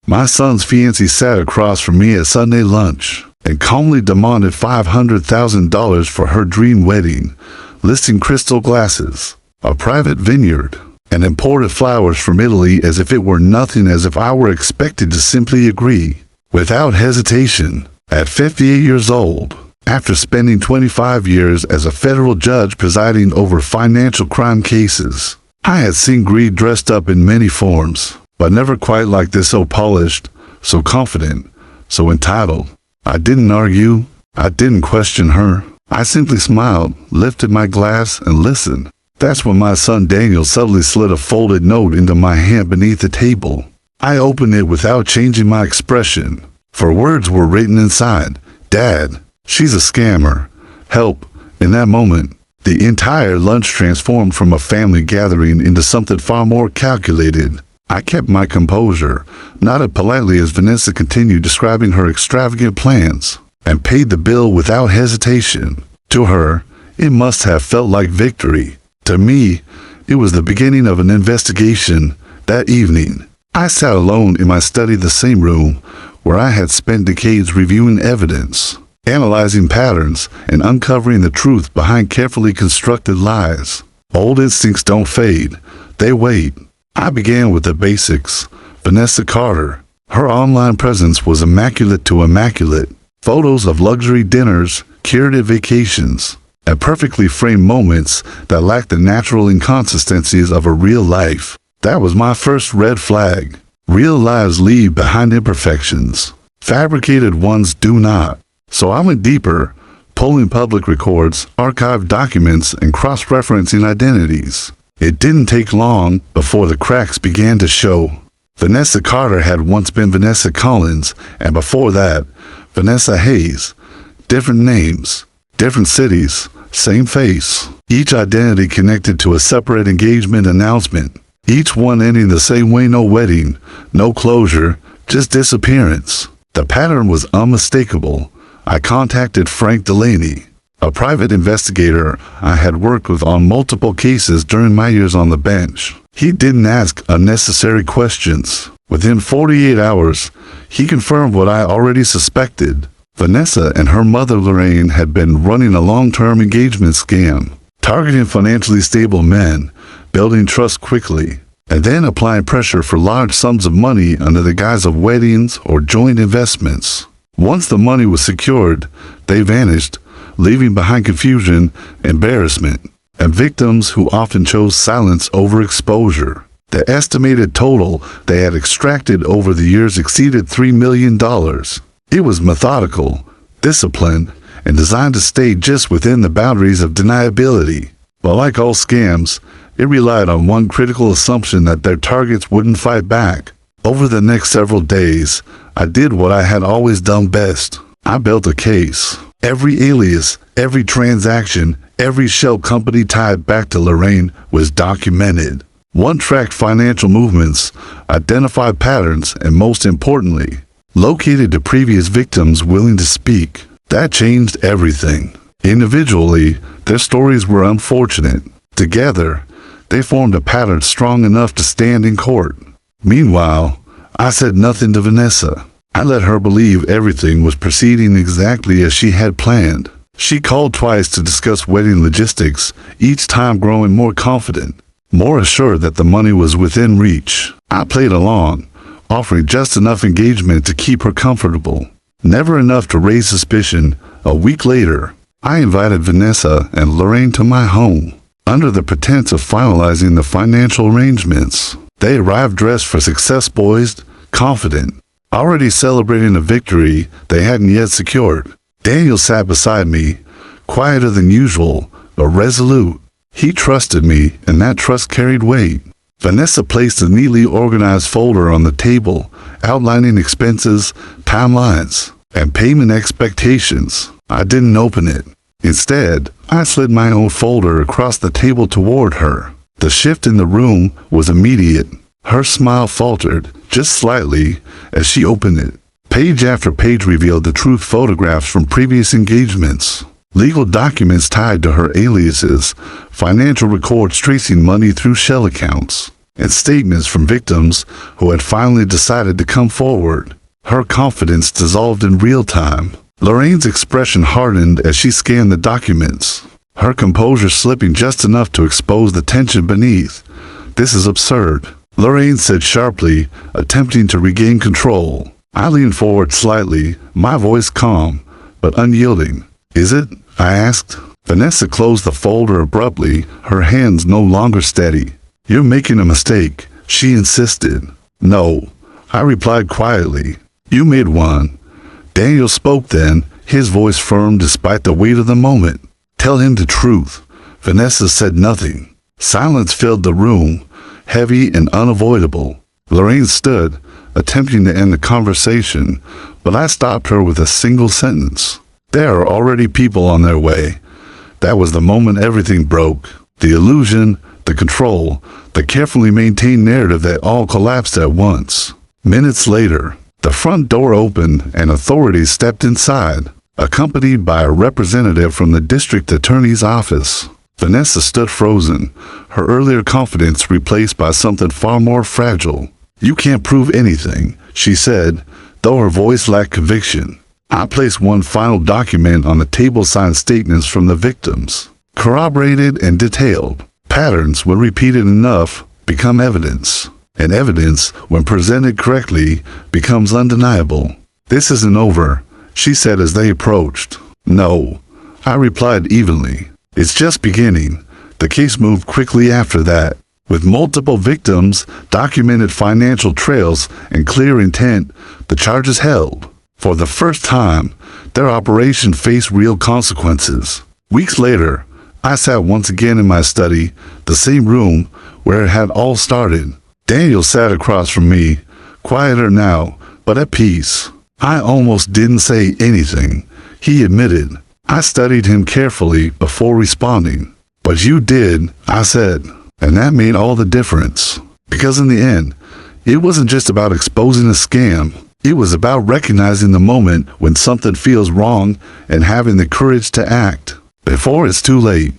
My son's fiancée sat across from me at Sunday lunch and calmly demanded $500,000 for her dream wedding, listing crystal glasses, a private vineyard, and imported flowers from Italy as if it were nothing, as if I were expected to simply agree. Without hesitation, at 58 years old, after spending 25 years as a federal judge presiding over financial crime cases, I had seen greed dressed up in many forms, but never quite like this, so polished, so confident, so entitled. I didn't argue. I didn't question her. I simply smiled, lifted my glass, and listened. That's when my son Daniel suddenly slid a folded note into my hand beneath the table. I opened it without changing my expression, for words were written inside. "Dad, she's a scammer. Help." In that moment, the entire lunch transformed from a family gathering into something far more calculated. I kept my composure, nodded politely as Vanessa continued describing her extravagant plans, and paid the bill without hesitation. To her, it must have felt like victory. To me, it was the beginning of an investigation. That evening, I sat alone in my study, the same room where I had spent decades reviewing evidence, analyzing patterns, and uncovering the truth behind carefully constructed lies. Old instincts don't fade, they wait. I began with the basics. Vanessa Carter. Her online presence was immaculate to immaculate. Photos of luxury dinners, curated vacations, and perfectly framed moments that lacked the natural inconsistencies of a real life. That was my first red flag. Real lives leave behind imperfections. Fabricated ones do not. So I went deeper, pulling public records, archived documents, and cross-referencing identities. It didn't take long before the cracks began to show. Vanessa Carter had once been Vanessa Collins, and before that, Vanessa Hayes. Different names, different cities, same face. Each identity connected to a separate engagement announcement. Each one ending the same way: no wedding, no closure, just disappearance. The pattern was unmistakable. I contacted Frank Delaney, a private investigator I had worked with on multiple cases during my years on the bench. He didn't ask unnecessary questions. Within 48 hours, he confirmed what I already suspected. Vanessa and her mother Lorraine had been running a long-term engagement scam, targeting financially stable men, building trust quickly, and then applying pressure for large sums of money under the guise of weddings or joint investments. Once the money was secured, they vanished, leaving behind confusion, embarrassment, and victims who often chose silence over exposure. The estimated total they had extracted over the years exceeded $3 million. It was methodical, disciplined, and designed to stay just within the boundaries of deniability. But like all scams, it relied on one critical assumption: that their targets wouldn't fight back. Over the next several days, I did what I had always done best. I built a case. Every alias, every transaction, every shell company tied back to Lorraine was documented. One tracked financial movements, identified patterns, and most importantly, located the previous victims willing to speak. That changed everything. Individually, their stories were unfortunate. Together, they formed a pattern strong enough to stand in court. Meanwhile, I said nothing to Vanessa. I let her believe everything was proceeding exactly as she had planned. She called twice to discuss wedding logistics, each time growing more confident, more assured that the money was within reach. I played along, offering just enough engagement to keep her comfortable, never enough to raise suspicion. A week later, I invited Vanessa and Lorraine to my home, under the pretense of finalizing the financial arrangements. They arrived dressed for success, poised, confident, already celebrating a victory they hadn't yet secured. Daniel sat beside me, quieter than usual, but resolute. He trusted me, and that trust carried weight. Vanessa placed a neatly organized folder on the table, outlining expenses, timelines, and payment expectations. I didn't open it. Instead, I slid my own folder across the table toward her. The shift in the room was immediate. Her smile faltered, just slightly, as she opened it. Page after page revealed the truth: photographs from previous engagements, legal documents tied to her aliases, financial records tracing money through shell accounts, and statements from victims who had finally decided to come forward. Her confidence dissolved in real time. Lorraine's expression hardened as she scanned the documents, her composure slipping just enough to expose the tension beneath. "This is absurd," Lorraine said sharply, attempting to regain control. I leaned forward slightly, my voice calm, but unyielding. "Is it?" I asked. Vanessa closed the folder abruptly, her hands no longer steady. "You're making a mistake," she insisted. "No," I replied quietly. "You made one." Daniel spoke then, his voice firm despite the weight of the moment. "Tell him the truth." Vanessa said nothing. Silence filled the room, heavy and unavoidable. Lorraine stood, attempting to end the conversation, but I stopped her with a single sentence. "There are already people on their way." That was the moment everything broke. The illusion, the control, the carefully maintained narrative that all collapsed at once. Minutes later, the front door opened and authorities stepped inside, accompanied by a representative from the district attorney's office. Vanessa stood frozen, her earlier confidence replaced by something far more fragile. "You can't prove anything," she said, though her voice lacked conviction. I placed one final document on the table, signed statements from the victims, corroborated and detailed. Patterns, when repeated enough, become evidence, and evidence, when presented correctly, becomes undeniable. "This isn't over," she said as they approached. "No," I replied evenly. "It's just beginning." The case moved quickly after that, with multiple victims, documented financial trails, and clear intent. The charges held. For the first time, their operation faced real consequences. Weeks later, I sat once again in my study, the same room where it had all started. Daniel sat across from me, quieter now, but at peace. "I almost didn't say anything," he admitted. I studied him carefully before responding. "But you did," I said, and that made all the difference. Because in the end, it wasn't just about exposing a scam. It was about recognizing the moment when something feels wrong and having the courage to act before it's too late.